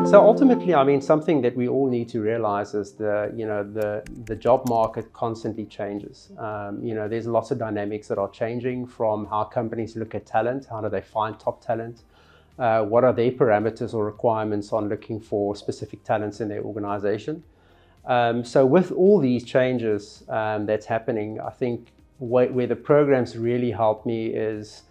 So ultimately, I mean, something that we all need to realize is the job market constantly changes. There's lots of dynamics that are changing, from how companies look at talent, how do they find top talent, what are their parameters or requirements on looking for specific talents in their organization. So with all these changes that's happening, I think where the programs really help me is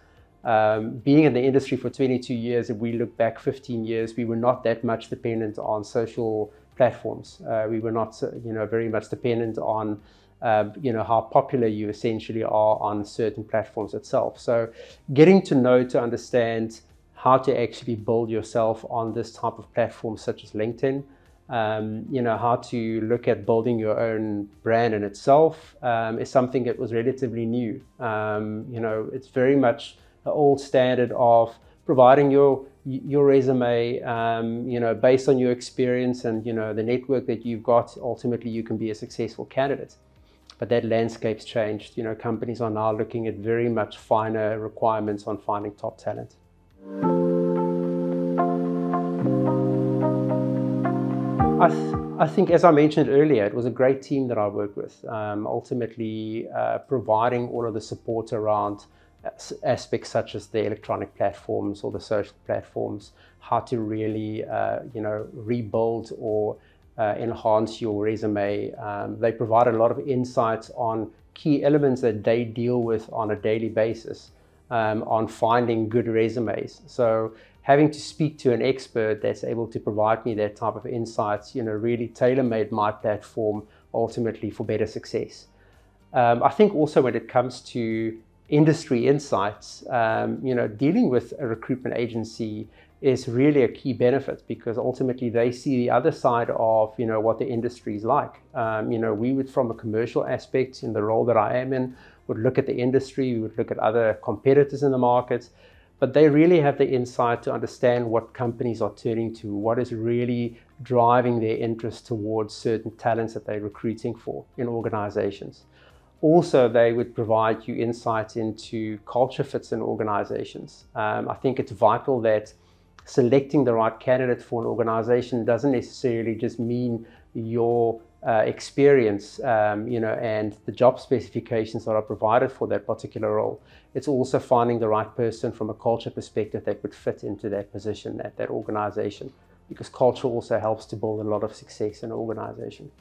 being in the industry for 22 years. If we look back 15 years, we were not that much dependent on social platforms. We were not, very much dependent on, how popular you essentially are on certain platforms itself. So getting to know, to understand how to actually build yourself on this type of platform such as LinkedIn, how to look at building your own brand in itself is something that was relatively new. It's very much the old standard of providing your resume, based on your experience and, the network that you've got. Ultimately, you can be a successful candidate. But that landscape's changed. Companies are now looking at very much finer requirements on finding top talent. I think, as I mentioned earlier, it was a great team that I worked with. Ultimately, providing all of the support around aspects such as the electronic platforms or the social platforms, how to really, rebuild or enhance your resume. They provide a lot of insights on key elements that they deal with on a daily basis, on finding good resumes. So having to speak to an expert that's able to provide me that type of insights, really tailor-made my platform ultimately for better success. I think also when it comes to industry insights, dealing with a recruitment agency is really a key benefit, because ultimately they see the other side of, what the industry is like. We would, from a commercial aspect, in the role that I am in, would look at the industry, we would look at other competitors in the market, but they really have the insight to understand what companies are turning to, what is really driving their interest towards certain talents that they're recruiting for in organizations. Also, they would provide you insights into culture fits in organizations. I think it's vital that selecting the right candidate for an organization doesn't necessarily just mean your experience, and the job specifications that are provided for that particular role. It's also finding the right person from a culture perspective that would fit into that position at that organization, because culture also helps to build a lot of success in an organization.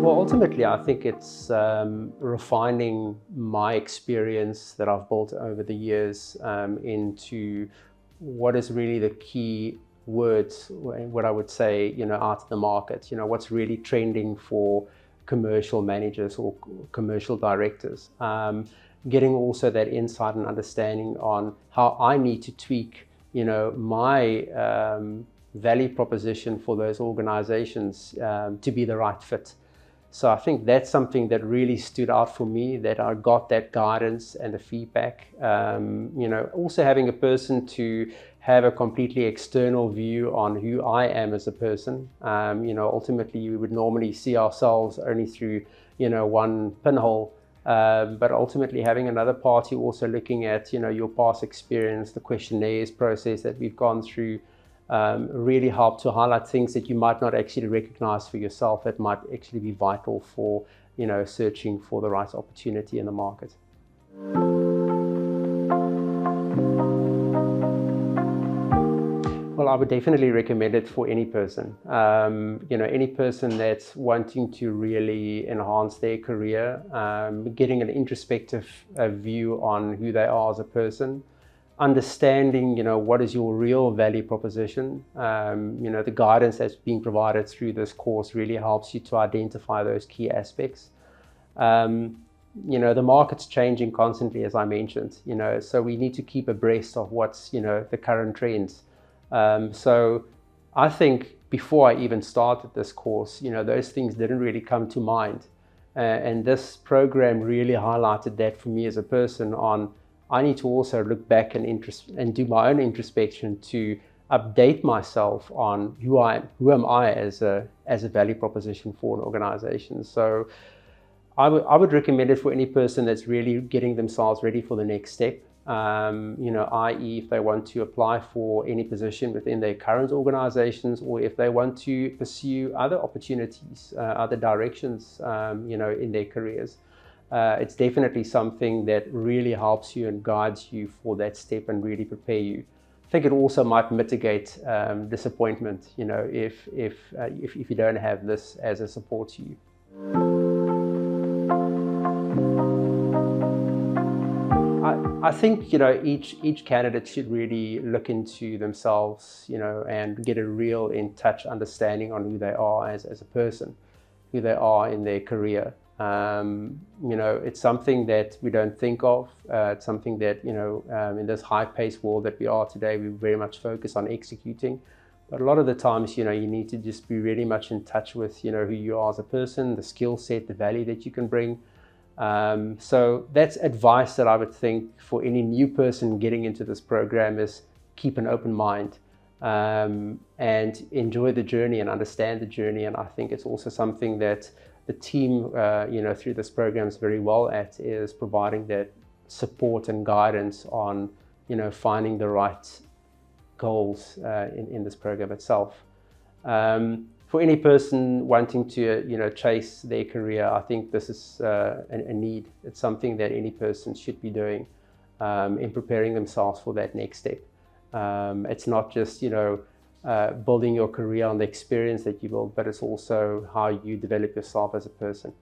Well, ultimately, I think it's refining my experience that I've built over the years into what is really the key words, what I would say, out of the market. What's really trending for commercial managers or commercial directors. Getting also that insight and understanding on how I need to tweak, my value proposition for those organizations to be the right fit. So I think that's something that really stood out for me, that I got that guidance and the feedback. Also having a person to have a completely external view on who I am as a person. Ultimately, we would normally see ourselves only through, one pinhole. But ultimately having another party also looking at, your past experience, the questionnaires process that we've gone through, really help to highlight things that you might not actually recognize for yourself that might actually be vital for, searching for the right opportunity in the market. Well, I would definitely recommend it for any person. Any person that's wanting to really enhance their career, getting an introspective view on who they are as a person, understanding, what is your real value proposition. The guidance that's being provided through this course really helps you to identify those key aspects. The market's changing constantly, as I mentioned, so we need to keep abreast of what's, the current trends. So I think before I even started this course, those things didn't really come to mind. And this program really highlighted that for me as a person on, I need to also look back and do my own introspection to update myself on who am I as a value proposition for an organization. So I would recommend it for any person that's really getting themselves ready for the next step. i.e. if they want to apply for any position within their current organizations, or if they want to pursue other opportunities, other directions, in their careers. It's definitely something that really helps you and guides you for that step and really prepare you. I think it also might mitigate disappointment, if you don't have this as a support to you. I think, each candidate should really look into themselves, and get a real in-touch understanding on who they are as a person, who they are in their career. It's something that we don't think of. It's something that, in this high-paced world that we are today, we very much focus on executing. But a lot of the times, you need to just be really much in touch with, who you are as a person, the skill set, the value that you can bring. So that's advice that I would think for any new person getting into this program is keep an open mind, and enjoy the journey and understand the journey. And I think it's also something that the team, through this program is very well at, is providing that support and guidance on, finding the right goals in this program itself. For any person wanting to, chase their career, I think this is a need. It's something that any person should be doing in preparing themselves for that next step. It's not just, building your career on the experience that you build, but it's also how you develop yourself as a person.